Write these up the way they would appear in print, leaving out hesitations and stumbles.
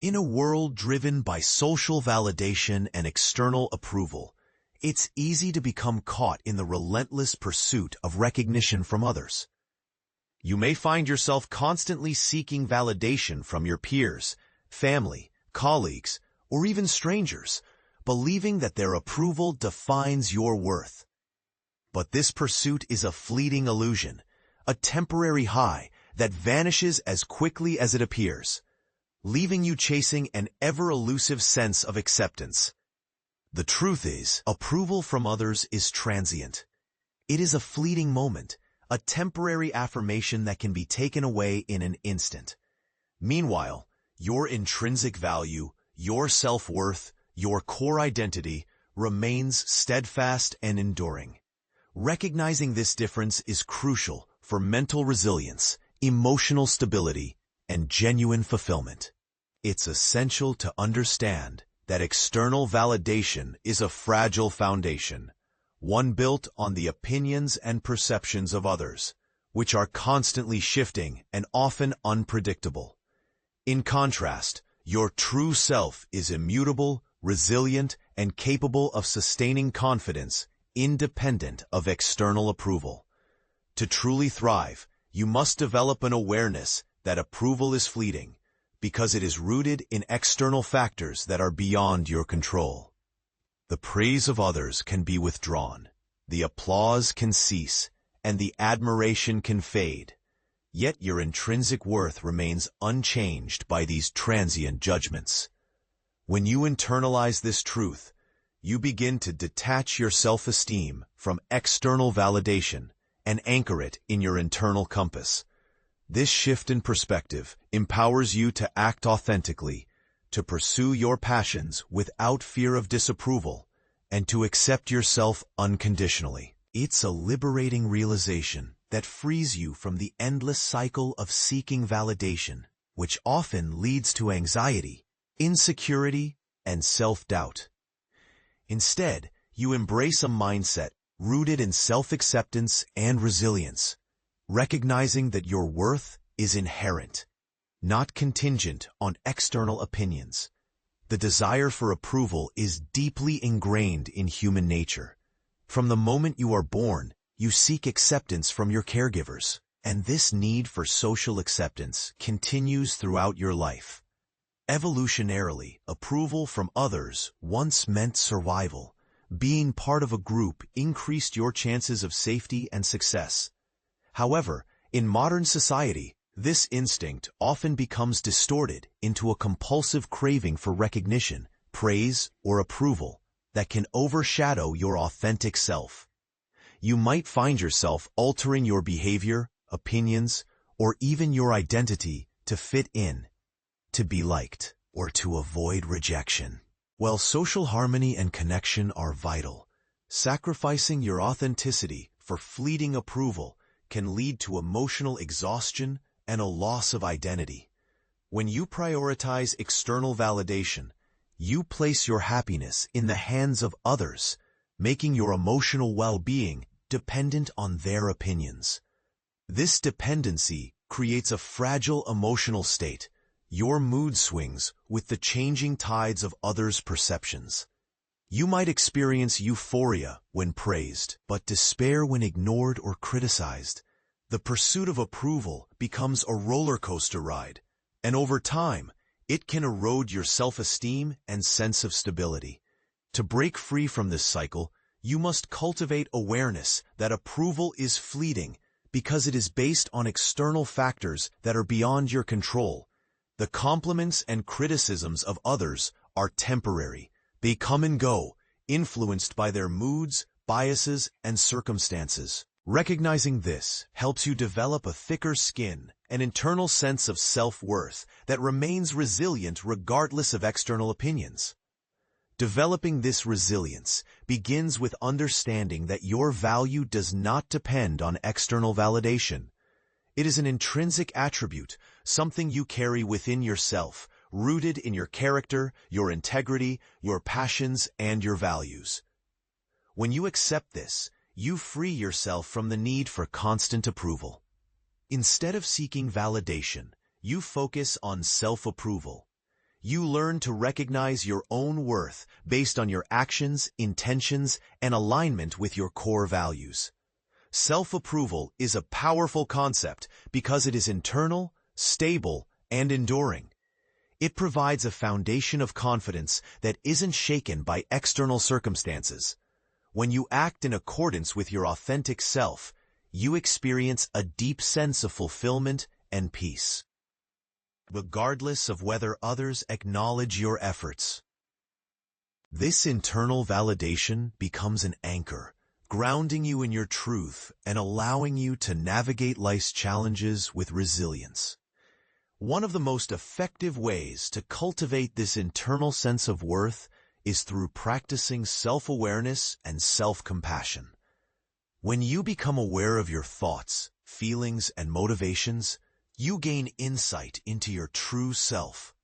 In a world driven by social validation and external approval, it's easy to become caught in the relentless pursuit of recognition from others. You may find yourself constantly seeking validation from your peers, family, colleagues, or even strangers, believing that their approval defines your worth. But this pursuit is a fleeting illusion, a temporary high that vanishes as quickly as it appears, leaving you chasing an ever-elusive sense of acceptance. The truth is, approval from others is transient. It is a fleeting moment, a temporary affirmation that can be taken away in an instant. Meanwhile, your intrinsic value, your self-worth, your core identity remains steadfast and enduring. Recognizing this difference is crucial for mental resilience, emotional stability, and genuine fulfillment. It's essential to understand that external validation is a fragile foundation, one built on the opinions and perceptions of others, which are constantly shifting and often unpredictable. In contrast, your true self is immutable, resilient, and capable of sustaining confidence, independent of external approval. To truly thrive, you must develop an awareness that approval is fleeting, because it is rooted in external factors that are beyond your control. The praise of others can be withdrawn, the applause can cease, and the admiration can fade. Yet your intrinsic worth remains unchanged by these transient judgments. When you internalize this truth, you begin to detach your self-esteem from external validation and anchor it in your internal compass. This shift in perspective empowers you to act authentically, to pursue your passions without fear of disapproval, and to accept yourself unconditionally. It's a liberating realization that frees you from the endless cycle of seeking validation, which often leads to anxiety, insecurity, and self-doubt. Instead, you embrace a mindset rooted in self-acceptance and resilience, recognizing that your worth is inherent, not contingent on external opinions. The desire for approval is deeply ingrained in human nature. From the moment you are born, you seek acceptance from your caregivers, and this need for social acceptance continues throughout your life. Evolutionarily, approval from others once meant survival. Being part of a group increased your chances of safety and success. However, in modern society, this instinct often becomes distorted into a compulsive craving for recognition, praise, or approval that can overshadow your authentic self. You might find yourself altering your behavior, opinions, or even your identity to fit in, to be liked, or to avoid rejection. While social harmony and connection are vital, sacrificing your authenticity for fleeting approval can lead to emotional exhaustion and a loss of identity. When you prioritize external validation, you place your happiness in the hands of others, making your emotional well-being dependent on their opinions. This dependency creates a fragile emotional state. Your mood swings with the changing tides of others' perceptions. You might experience euphoria when praised, but despair when ignored or criticized. The pursuit of approval becomes a roller coaster ride, and over time, it can erode your self-esteem and sense of stability. To break free from this cycle, you must cultivate awareness that approval is fleeting because it is based on external factors that are beyond your control. The compliments and criticisms of others are temporary. They come and go, influenced by their moods, biases, and circumstances. Recognizing this helps you develop a thicker skin, an internal sense of self-worth that remains resilient regardless of external opinions. Developing this resilience begins with understanding that your value does not depend on external validation. It is an intrinsic attribute, something you carry within yourself, rooted in your character, your integrity, your passions, and your values. When you accept this, you free yourself from the need for constant approval. Instead of seeking validation, you focus on self-approval. You learn to recognize your own worth based on your actions, intentions, and alignment with your core values. Self-approval is a powerful concept because it is internal, stable, and enduring. It provides a foundation of confidence that isn't shaken by external circumstances. When you act in accordance with your authentic self, you experience a deep sense of fulfillment and peace, regardless of whether others acknowledge your efforts. This internal validation becomes an anchor, grounding you in your truth and allowing you to navigate life's challenges with resilience. One of the most effective ways to cultivate this internal sense of worth is through practicing self-awareness and self-compassion. When you become aware of your thoughts, feelings, and motivations, you gain insight into your true self.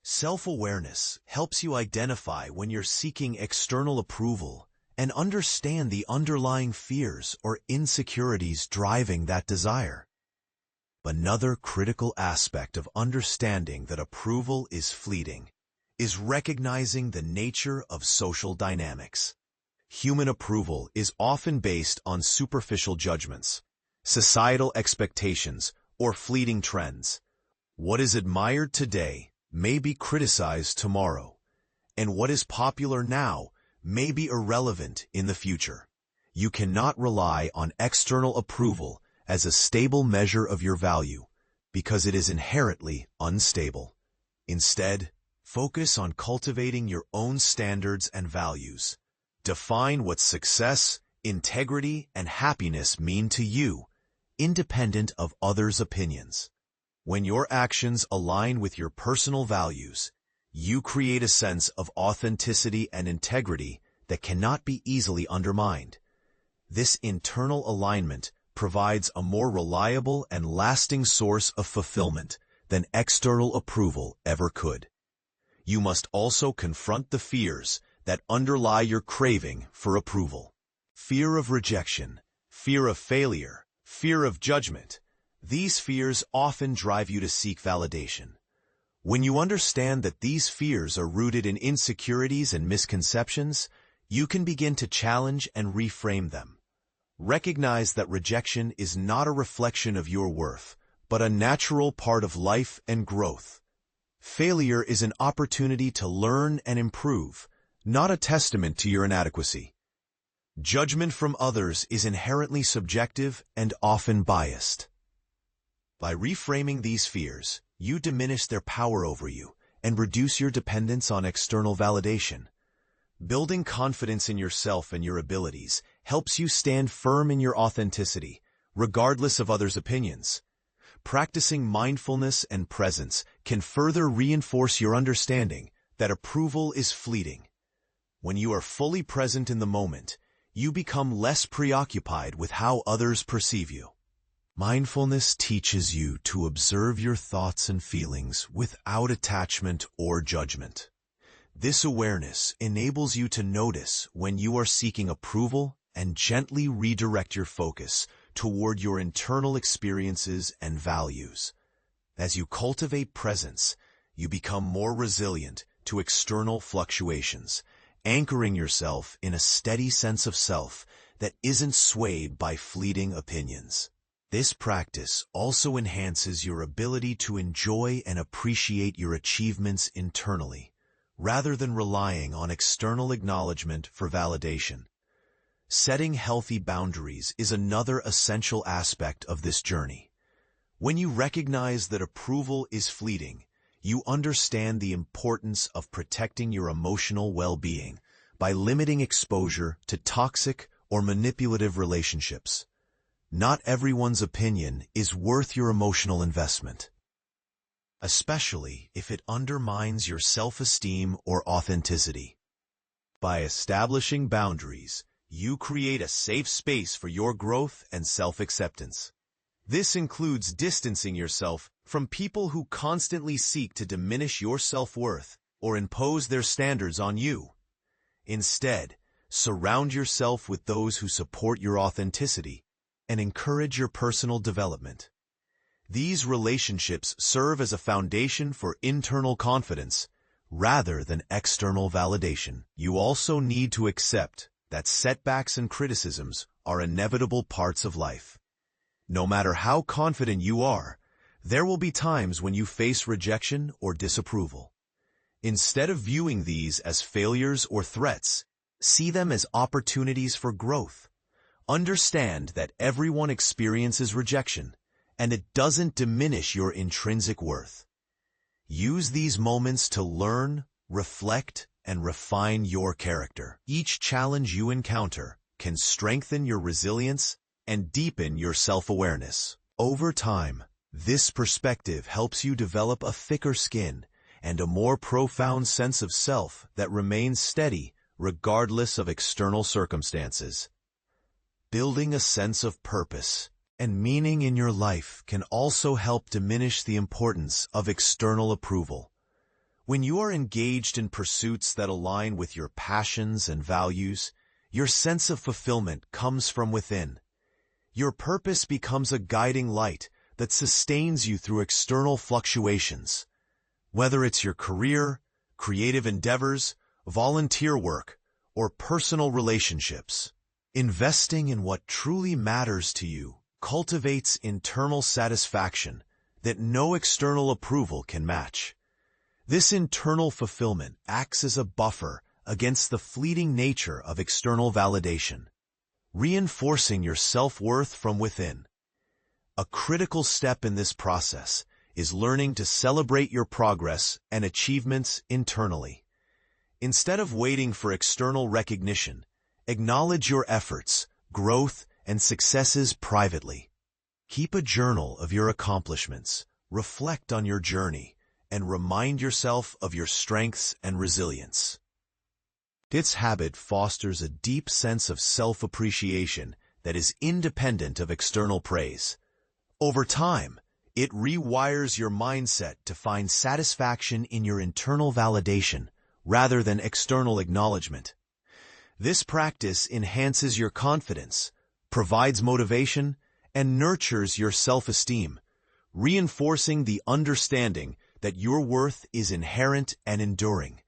Self-awareness helps you identify when you're seeking external approval and understand the underlying fears or insecurities driving that desire. Another critical aspect of understanding that approval is fleeting is recognizing the nature of social dynamics. Human approval is often based on superficial judgments, societal expectations, or fleeting trends. What is admired today may be criticized tomorrow, and what is popular now may be irrelevant in the future. You cannot rely on external approval as a stable measure of your value because it is inherently unstable. Instead, focus on cultivating your own standards and values. Define what success, integrity, and happiness mean to you, independent of others' opinions. When your actions align with your personal values, you create a sense of authenticity and integrity that cannot be easily undermined. This internal alignment provides a more reliable and lasting source of fulfillment than external approval ever could. You must also confront the fears that underlie your craving for approval. Fear of rejection, fear of failure, fear of judgment. These fears often drive you to seek validation. When you understand that these fears are rooted in insecurities and misconceptions, you can begin to challenge and reframe them. Recognize that rejection is not a reflection of your worth, but a natural part of life and growth. Failure is an opportunity to learn and improve, not a testament to your inadequacy. Judgment from others is inherently subjective and often biased. By reframing these fears, you diminish their power over you and reduce your dependence on external validation. Building confidence in yourself and your abilities helps you stand firm in your authenticity, regardless of others' opinions. Practicing mindfulness and presence can further reinforce your understanding that approval is fleeting. When you are fully present in the moment, you become less preoccupied with how others perceive you. Mindfulness teaches you to observe your thoughts and feelings without attachment or judgment. This awareness enables you to notice when you are seeking approval and gently redirect your focus toward your internal experiences and values. As you cultivate presence, you become more resilient to external fluctuations, anchoring yourself in a steady sense of self that isn't swayed by fleeting opinions. This practice also enhances your ability to enjoy and appreciate your achievements internally, rather than relying on external acknowledgement for validation. Setting healthy boundaries is another essential aspect of this journey. When you recognize that approval is fleeting, you understand the importance of protecting your emotional well-being by limiting exposure to toxic or manipulative relationships. Not everyone's opinion is worth your emotional investment, especially if it undermines your self-esteem or authenticity. By establishing boundaries, you create a safe space for your growth and self-acceptance. This includes distancing yourself from people who constantly seek to diminish your self-worth or impose their standards on you. Instead, surround yourself with those who support your authenticity and encourage your personal development. These relationships serve as a foundation for internal confidence rather than external validation. You also need to accept that setbacks and criticisms are inevitable parts of life. No matter how confident you are, there will be times when you face rejection or disapproval. Instead of viewing these as failures or threats, see them as opportunities for growth. Understand that everyone experiences rejection, and it doesn't diminish your intrinsic worth. Use these moments to learn, reflect, and refine your character. Each challenge you encounter can strengthen your resilience and deepen your self-awareness. Over time, this perspective helps you develop a thicker skin and a more profound sense of self that remains steady regardless of external circumstances. Building a sense of purpose and meaning in your life can also help diminish the importance of external approval. When you are engaged in pursuits that align with your passions and values, your sense of fulfillment comes from within. Your purpose becomes a guiding light that sustains you through external fluctuations. Whether it's your career, creative endeavors, volunteer work, or personal relationships, investing in what truly matters to you cultivates internal satisfaction that no external approval can match. This internal fulfillment acts as a buffer against the fleeting nature of external validation, reinforcing your self-worth from within. A critical step in this process is learning to celebrate your progress and achievements internally. Instead of waiting for external recognition, acknowledge your efforts, growth, and successes privately. Keep a journal of your accomplishments, reflect on your journey, and remind yourself of your strengths and resilience. This habit fosters a deep sense of self-appreciation that is independent of external praise. Over time, it rewires your mindset to find satisfaction in your internal validation rather than external acknowledgement. This practice enhances your confidence, provides motivation, and nurtures your self-esteem, reinforcing the understanding that your worth is inherent and enduring.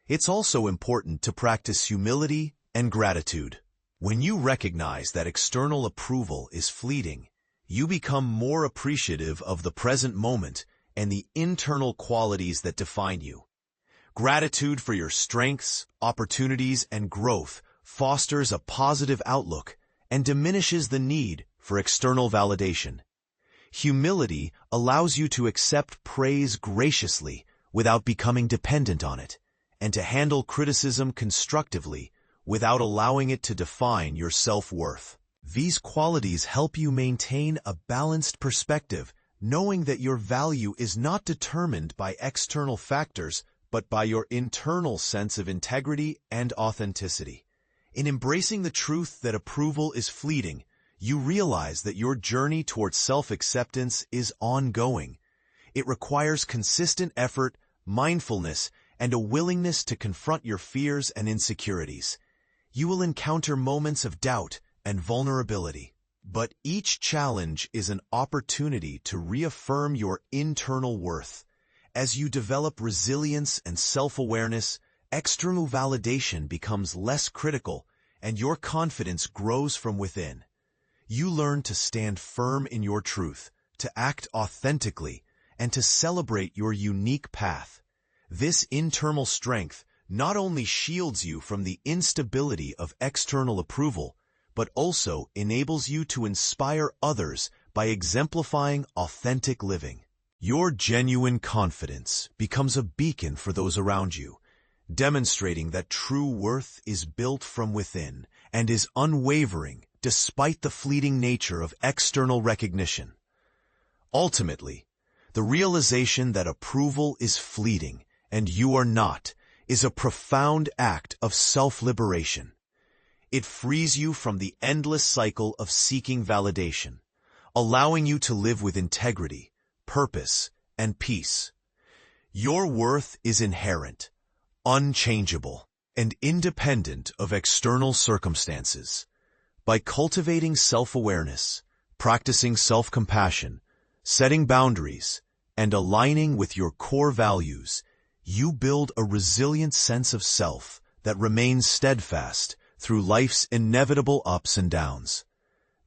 It's also important to practice humility and gratitude. When you recognize that external approval is fleeting, you become more appreciative of the present moment and the internal qualities that define you. Gratitude for your strengths, opportunities, and growth fosters a positive outlook and diminishes the need for external validation. Humility allows you to accept praise graciously without becoming dependent on it, and to handle criticism constructively without allowing it to define your self-worth. These qualities help you maintain a balanced perspective, knowing that your value is not determined by external factors, but by your internal sense of integrity and authenticity. In embracing the truth that approval is fleeting, you realize that your journey towards self-acceptance is ongoing. It requires consistent effort, mindfulness, and a willingness to confront your fears and insecurities. You will encounter moments of doubt and vulnerability, but each challenge is an opportunity to reaffirm your internal worth. As you develop resilience and self-awareness, external validation becomes less critical, and your confidence grows from within. You learn to stand firm in your truth, to act authentically, and to celebrate your unique path. This internal strength not only shields you from the instability of external approval, but also enables you to inspire others by exemplifying authentic living. Your genuine confidence becomes a beacon for those around you, demonstrating that true worth is built from within and is unwavering despite the fleeting nature of external recognition. Ultimately, the realization that approval is fleeting and you are not is a profound act of self-liberation. It frees you from the endless cycle of seeking validation, allowing you to live with integrity, purpose, and peace. Your worth is inherent, unchangeable, and independent of external circumstances. By cultivating self-awareness, practicing self-compassion, setting boundaries, and aligning with your core values, you build a resilient sense of self that remains steadfast through life's inevitable ups and downs.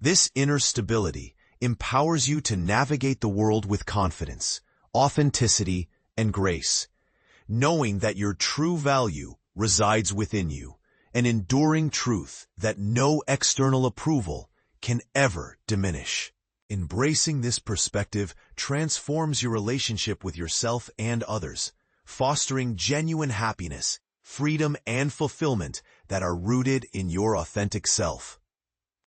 This inner stability empowers you to navigate the world with confidence, authenticity, and grace, knowing that your true value resides within you, an enduring truth that no external approval can ever diminish. Embracing this perspective transforms your relationship with yourself and others, fostering genuine happiness, freedom, and fulfillment that are rooted in your authentic self.